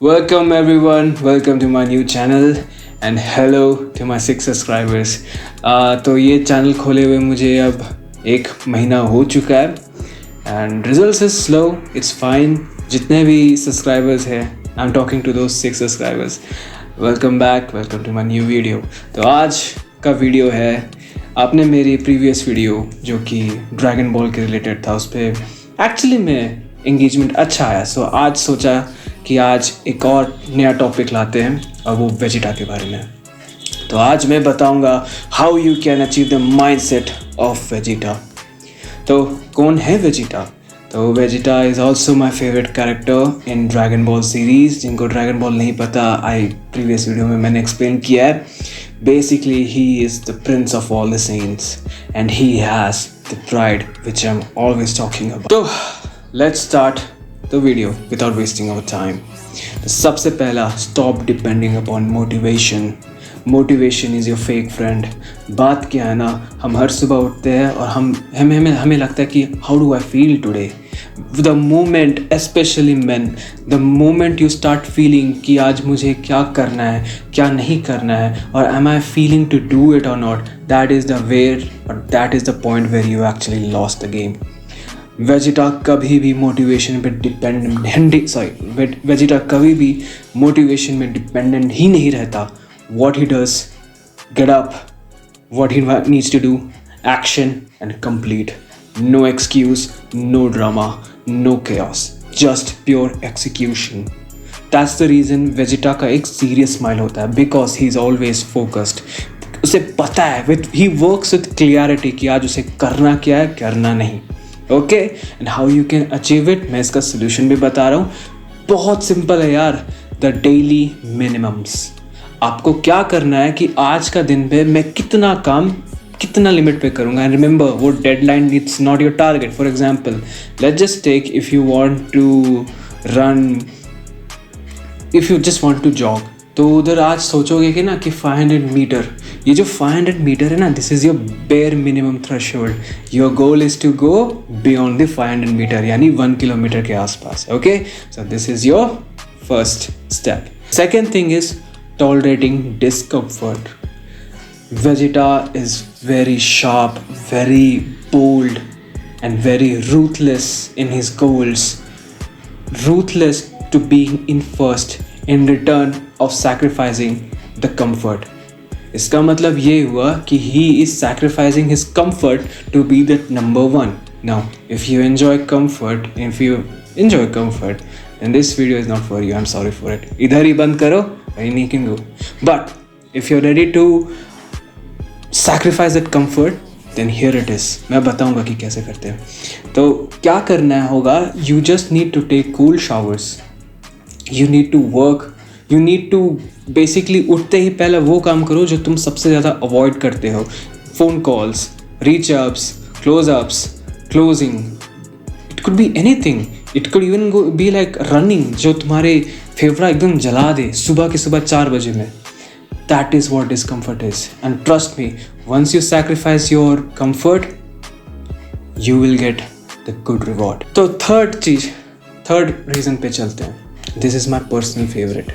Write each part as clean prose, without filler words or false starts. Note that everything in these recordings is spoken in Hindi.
Welcome everyone, welcome to my new channel and hello to my 6 subscribers. तो ये चैनल खोले हुए मुझे अब 1 महीना हो चुका है and results is slow, it's fine. जितने भी subscribers हैं, I'm talking to those 6 subscribers. Welcome back, welcome to my new video. तो आज का वीडियो है, आपने मेरी प्रीवियस वीडियो जो कि ड्रैगन बॉल के रिलेटेड था उस पर एक्चुअली में एंगेजमेंट अच्छा आया. सो आज सोचा कि आज एक और नया टॉपिक लाते हैं और वो वेजिटा के बारे में. तो आज मैं बताऊंगा how you can achieve the mindset of Vegeta. तो कौन है वेजिटा? तो Vegeta is also my favourite character in Dragon Ball series. जिनको ड्रैगन बॉल नहीं पता, प्रीवियस वीडियो में मैंने एक्सप्लेन किया है. Basically he is the prince of all the saints and he has the pride which I am always talking about. तो let's start the video without wasting our time. सबसे पहला, stop depending upon motivation. Motivation is your fake friend. बात क्या है ना, हम हर सुबह उठते हैं और हमें लगता है कि how do I feel today. The moment, specially man, the moment you start feeling कि आज मुझे क्या करना है, क्या नहीं करना है, और am I feeling to do it or not, that is the where or that is the point where you actually lost the game. Vegeta कभी भी मोटिवेशन पे वेजिटा कभी भी मोटिवेशन में डिपेंडेंट ही नहीं रहता. What he does, get up, what he needs to do, action and complete. No excuse, no drama, no chaos, just pure execution. That's the reason Vegeta का एक serious smile होता है, because he is always focused. उसे पता है, he works with clarity कि आज उसे करना क्या है, करना नहीं. Okay? And how you can achieve it, मैं इसका solution भी बता रहा हूँ. बहुत simple है यार. The daily minimums. आपको क्या करना है कि आज का दिन पे मैं कितना काम कितना लिमिट पे करूँगा. एंड रिमेंबर, वो deadline it's not your target. For example, let's just take, if you want to run, if you just want to jog, तो उधर आज सोचोगे कि ना कि 500 मीटर, ये जो 500 मीटर है ना, this is your bare minimum threshold. Your goal is to go beyond the 500 metre, यानी 1 किलोमीटर के आसपास. Okay, so this is your first step. Second thing is tolerating discomfort. Vegeta is very sharp, very bold and very ruthless in his goals. Ruthless to being in first in return of sacrificing the comfort. इसका मतलब ये हुआ कि he is sacrificing his comfort to be the number one. Now, if you enjoy comfort, then this video is not for you. I'm sorry for it. इधर ही बंद करो, anything can go. But if you're ready to sacrifice that comfort, then here it is. मैं बताऊंगा कि कैसे करते हैं. तो क्या करना होगा, you just need to take cool showers. You need to work. You need to basically उठते ही पहले वो काम करो जो तुम सबसे ज़्यादा अवॉइड करते हो. Phone calls, reach ups, close ups, closing. It could be anything. It could even be like running, जो तुम्हारे फेफड़ा एकदम जला दे सुबह के सुबह 4 बजे में. That is what discomfort is. And trust me, once you sacrifice your comfort, you will get the good reward. तो third reason पे चलते हैं. This is my personal favorite.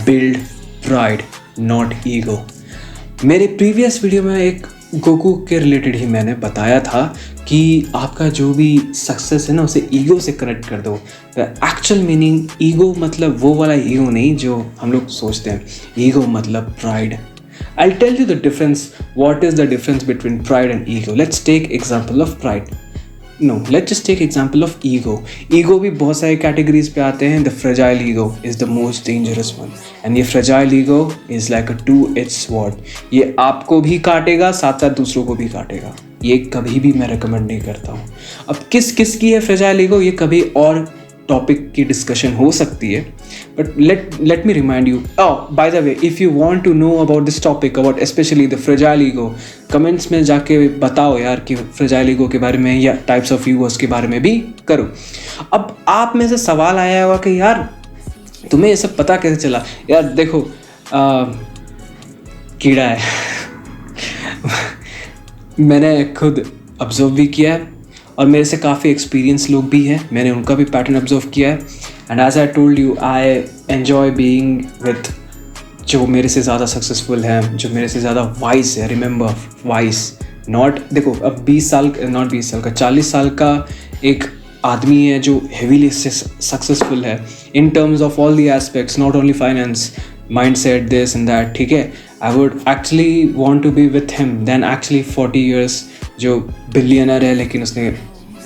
Build pride, not ego. मेरे प्रीवियस वीडियो में एक गोकू के रिलेटेड ही मैंने बताया था कि आपका जो भी सक्सेस है ना, उसे ईगो से कनेक्ट कर दो. द एक्चुअल मीनिंग ईगो मतलब वो वाला ईगो नहीं जो हम लोग सोचते हैं. ईगो मतलब pride. I tell you the difference. What is the difference between pride and ego? Let's take example of pride. No, let's just take example of ego. Ego भी बहुत सारे कैटेगरीज पे आते हैं. The fragile ego is the most dangerous one. And ये fragile ego is like a two-edged sword. ये आपको भी काटेगा, साथ साथ दूसरों को भी काटेगा. ये कभी भी मैं recommend नहीं करता हूँ. अब किस की है fragile ego, ये कभी और टॉपिक की डिस्कशन हो सकती है. But let me remind you. By the way, if you want to know about this topic, about specially the fragile ego, comments में जाके बताओ यार कि फ्रेजाइल ईगो के बारे में या टाइप्स ऑफ ईगोस के बारे में भी करो. अब आप में से सवाल आया होगा कि यार तुम्हें ये सब पता कैसे चला? यार देखो, कीड़ा है. मैंने खुद ऑब्जर्व भी किया है और मेरे से काफ़ी एक्सपीरियंस लोग भी हैं, मैंने उनका भी पैटर्न ऑब्जर्व किया है. And as I told you, I enjoy being with जो मेरे से ज़्यादा सक्सेसफुल है, जो मेरे से ज़्यादा वाइस है. रिमेंबर वाइस, नॉट, देखो अब 20 साल, नॉट 20 साल का, 40 साल का एक आदमी है जो हेवीली सक्सेसफुल है in terms of all the aspects, not only finance, mind set, this and that. ठीक है, I would actually want to be with him then actually 40 years जो बिलियनर है लेकिन उसने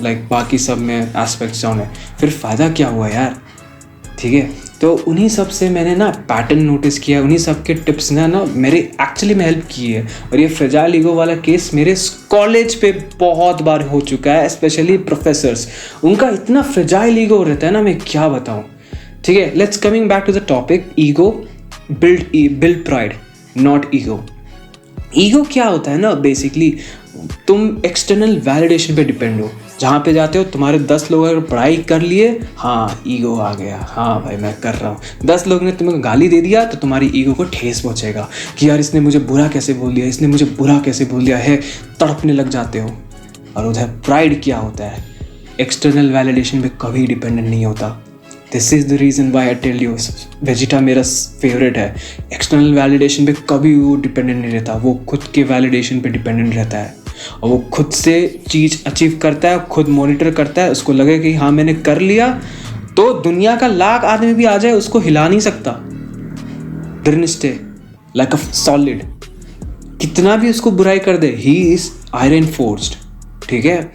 लाइक बाकी सब में एस्पेक्ट्स डाउन है. फिर फ़ायदा क्या हुआ यार. ठीक है, तो उन्हीं सब से मैंने ना पैटर्न नोटिस किया, उन्हीं सब के टिप्स ने ना मेरे एक्चुअली में हेल्प की है. और ये फ्रेजाइल ईगो वाला केस मेरे कॉलेज पे बहुत बार हो चुका है, स्पेशली प्रोफेसर्स. उनका इतना फ्रेजाइल ईगो रहता है ना, मैं क्या बताऊँ. ठीक है, let's coming back to the topic. Ego build pride, not ego. Ego क्या होता है ना, बेसिकली तुम एक्सटर्नल वैलिडेशन पे डिपेंड हो. जहाँ पे जाते हो तुम्हारे 10 लोग अगर पढ़ाई कर लिए, हाँ ईगो आ गया, हाँ भाई मैं कर रहा हूँ. 10 लोग ने तुम्हें गाली दे दिया तो तुम्हारी ईगो को ठेस पहुँचेगा कि यार इसने मुझे बुरा कैसे बोल दिया, इसने मुझे बुरा कैसे बोल दिया है, तड़पने लग जाते हो. और उधर प्राइड क्या होता है, एक्सटर्नल वैलिडेशन पे कभी डिपेंडेंट नहीं होता. This is the reason why I tell you Vegeta मेरा फेवरेट है. एक्सटर्नल वैलिडेशन पे कभी वो डिपेंडेंट नहीं रहता, वो खुद के वैलिडेशन पे डिपेंडेंट रहता है. और वो खुद से चीज़ अचीव करता है, खुद मॉनिटर करता है. उसको लगे कि हाँ मैंने कर लिया, तो दुनिया का लाख आदमी भी आ जाए उसको हिला नहीं सकता. Don't stay like a solid. कितना भी उसको बुराई कर दे, ही इज आयरन फोर्स्ड. ठीक है,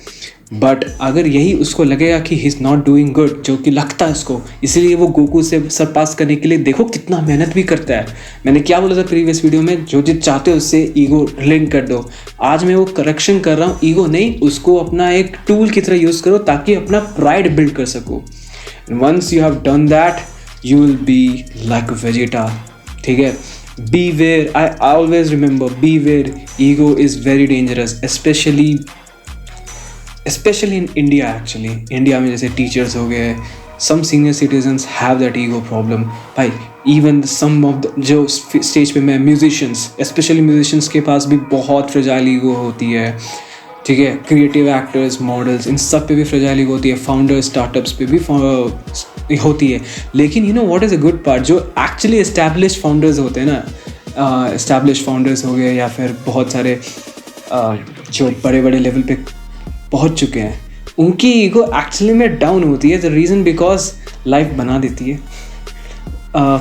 बट अगर यही उसको लगेगा कि he is not doing good, जो कि लगता है उसको, इसीलिए वो गोकू से सरपास करने के लिए देखो कितना मेहनत भी करता है. मैंने क्या बोला था प्रीवियस वीडियो में, जो चीज़ चाहते हो उससे ईगो लिंक कर दो. आज मैं वो करेक्शन कर रहा हूँ, ईगो नहीं, उसको अपना एक टूल की तरह यूज़ करो ताकि अपना प्राइड बिल्ड कर सको. Once you have done that you will be like Vegeta. ठीक है, beware. I always remember, beware. Ego is very dangerous, especially in India. Actually, India में जैसे teachers हो गए, some senior citizens have that ego problem. भाई even some of the जो stage पे मैं musicians, especially musicians के पास भी बहुत fragile ego होती है. ठीक है, क्रिएटिव एक्टर्स, मॉडल्स, इन सब पे भी फ्रेजाइल ईगो होती है. फाउंडर्स, स्टार्टअप्स पे भी होती है. लेकिन you know what is a good part, जो एक्चुअली एस्टैब्लिश फाउंडर्स होते हैं ना, एस्टैब्लिश फाउंडर्स हो गए या फिर बहुत सारे जो बड़े बड़े लेवल पे पहुंच चुके हैं, उनकी ईगो एक्चुअली में डाउन होती है. द रीज़न बिकॉज लाइफ बना देती है.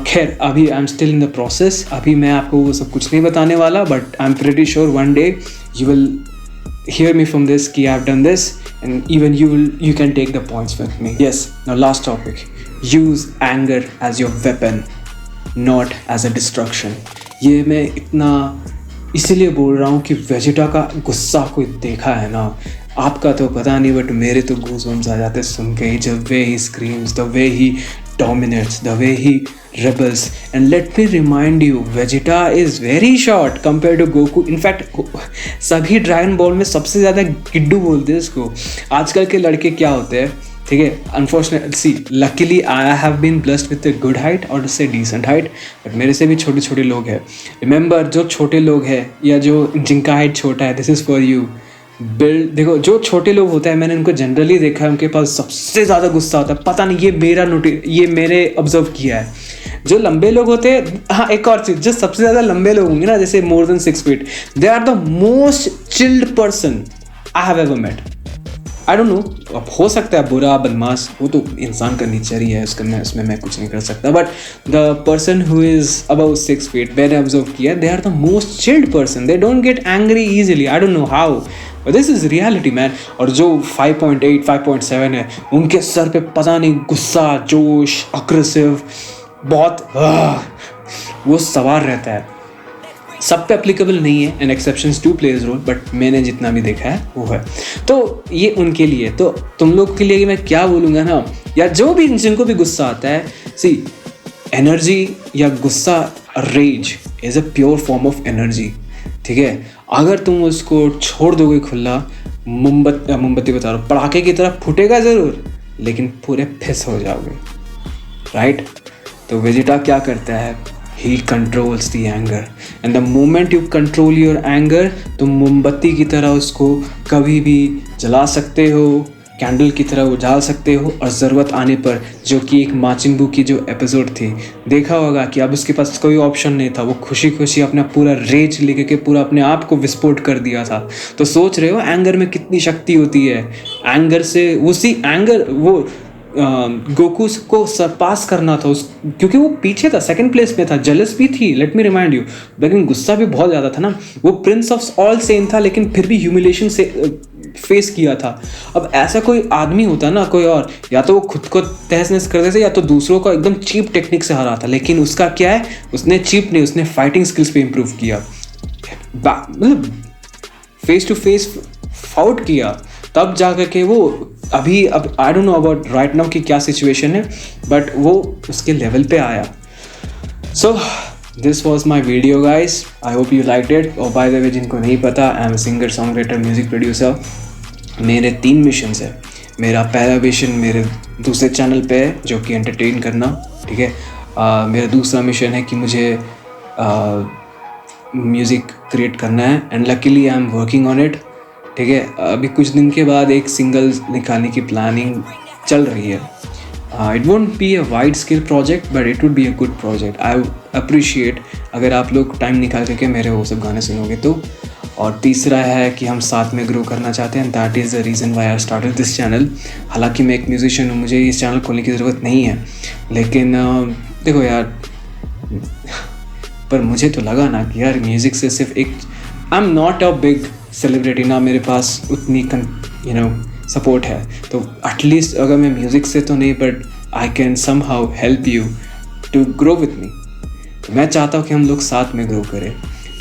खैर अभी I am still in the process, अभी मैं आपको वो सब कुछ नहीं बताने वाला, but I am pretty sure one day you will hear me from this ki I've done this, and even you can take the points with me. Yes, now last topic, use anger as your weapon, not as a distraction. ये मैं इतना इसीलिए बोल रहा हूँ कि वेजिटा का गुस्सा कोई देखा है ना, आपका तो पता नहीं बट मेरे तो गूज़बम्स आ जाते सुन के ही. The way he screams, the way he dominates, the way he rebels. And let me remind you, Vegeta is very short compared to Goku. In fact, सभी ड्रैगन बॉल में सबसे ज़्यादा गिड्डू बोलते हैं इसको. आजकल के लड़के क्या होते हैं, ठीक है, unfortunately luckily I have been blessed with a good height और से डिसेंट हाइट, बट मेरे से भी छोटे छोटे लोग हैं. रिमेंबर, जो छोटे लोग हैं या जो जिनका हाइट छोटा है, दिस इज़ फॉर यू. देखो जो छोटे लोग होते हैं, मैंने उनको जनरली देखा है, उनके पास सबसे ज़्यादा गुस्सा होता है. पता नहीं, ये मैंने ऑब्जर्व किया है. जो लंबे लोग होते हैं, हाँ एक और चीज़, जो सबसे ज़्यादा लंबे लोग होंगे ना, जैसे more than 6 feet, they are the most chilled person I have ever met. I don't know, अब हो सकता है बुरा बदमाश, वो तो इंसान का नेचर ही है, उसमें मैं कुछ नहीं कर सकता. But the person who is about 6 feet, मैंने ऑब्जर्व किया, they are the most chilled person. They don't get angry easily. I don't know how, but this is reality man. और जो 5.8, 5.7 है, उनके सर पे पता नहीं गुस्सा, जोश, अग्रेसिव, बहुत वो सवार रहता है. सब पे एप्लीकेबल नहीं है, and exceptions do plays role, but मैंने जितना भी देखा है वो है. तो ये उनके लिए. तो तुम लोग के लिए मैं क्या बोलूँगा ना, या जो भी जिनको भी गुस्सा आता है, सी एनर्जी या गुस्सा, rage is a pure form of energy. ठीक है, अगर तुम उसको छोड़ दोगे खुला, मोमबत्ती बता रहा हूँ, पटाखे की तरह फूटेगा ज़रूर, लेकिन पूरे फिस हो जाओगे. राइट? तो वेजिटा क्या करता है, ही controls the anger, and the moment you control your anger, तुम मोमबत्ती की तरह उसको कभी भी जला सकते हो, कैंडल की तरह उजाल सकते हो, और ज़रूरत आने पर, जो कि एक माचिन की जो एपिसोड थी, देखा होगा कि अब उसके पास कोई ऑप्शन नहीं था, वो खुशी खुशी अपना पूरा रेज लेके के पूरा अपने आप को विस्फोट कर दिया था। तो सोच रहे हो एंगर में कितनी शक्ति होती है। एंगर से उसी एंगर वो गोकू को सरपास करना था उस, क्योंकि वो पीछे था, सेकंड प्लेस में था, जेलस भी थी, लेट मी रिमाइंड यू, लेकिन गुस्सा भी बहुत ज़्यादा था ना। वो प्रिंस ऑफ ऑल सेन था, लेकिन फिर भी ह्यूमिलेशन से फेस किया था। अब ऐसा कोई आदमी होता ना, कोई और, या तो वो खुद को तहस नहस कर देते, या तो दूसरों को एकदम चीप टेक्निक से हरा था। लेकिन उसका क्या है, उसने चीप नहीं, उसने फाइटिंग स्किल्स पे इम्प्रूव किया, मतलब फेस टू फेस फाउट किया, तब जा कर के वो अभी, अब आई don't know about right now कि क्या सिचुएशन है, बट वो उसके लेवल पे आया। So this was my video guys, I hope you like it. और बाय द वे, जिनको नहीं पता, I am singer, song writer, music producer. मेरे 3 मिशंस है। मेरा पहला मिशन मेरे दूसरे चैनल पे है, जो कि एंटरटेन करना, ठीक है। मेरा दूसरा मिशन है कि मुझे म्यूज़िक क्रिएट करना है, and luckily I am working on it, ठीक है। अभी कुछ दिन के बाद एक सिंगल निकालने की प्लानिंग चल रही है। It won't be a wide scale project, but it would be a good project. I appreciate अगर आप लोग टाइम निकाल करके मेरे वो सब गाने सुनोगे तो। और तीसरा है कि हम साथ में ग्रो करना चाहते हैं, that is the reason why I started this channel. हालांकि मैं एक म्यूजिशियन हूँ, मुझे इस चैनल खोलने की ज़रूरत नहीं है, लेकिन देखो यार, पर मुझे तो लगा ना कि यार म्यूज़िक से सिर्फ एक, I am not a big celebrity ना, मेरे पास उतनी सपोर्ट है, तो एटलीस्ट अगर मैं म्यूज़िक से तो नहीं, but I can somehow help you to grow with me. मैं चाहता हूँ कि हम लोग साथ में ग्रो करें,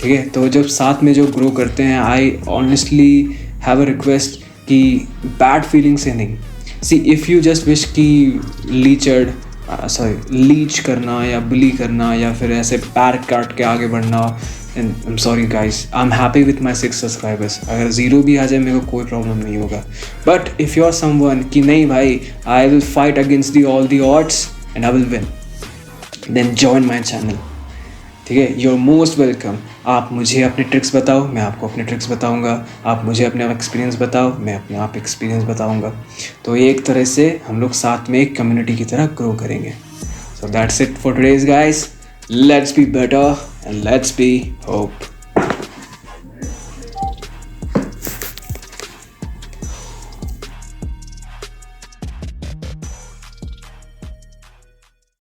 ठीक है। तो जब साथ में जो ग्रो करते हैं, I honestly have a request कि बैड फीलिंग से नहीं। सी इफ़ यू जस्ट विश कि लीच करना या बुली करना या फिर ऐसे पैर काट के आगे बढ़ना, and I am sorry guys, I am happy with my 6 subscribers. अगर 0 भी आ जाए मेरे को कोई प्रॉब्लम नहीं होगा। But if you are someone कि नहीं भाई, I will fight against all the odds and I will win, then join my channel, ठीक है। You are most welcome. आप मुझे अपने ट्रिक्स बताओ, मैं आपको अपने ट्रिक्स बताऊंगा। आप मुझे अपने एक्सपीरियंस बताओ, मैं अपने आप एक्सपीरियंस बताऊंगा। तो एक तरह से हम लोग साथ में एक कम्युनिटी की तरह ग्रो करेंगे। So that's it for today's guys, let's be better and let's be hope.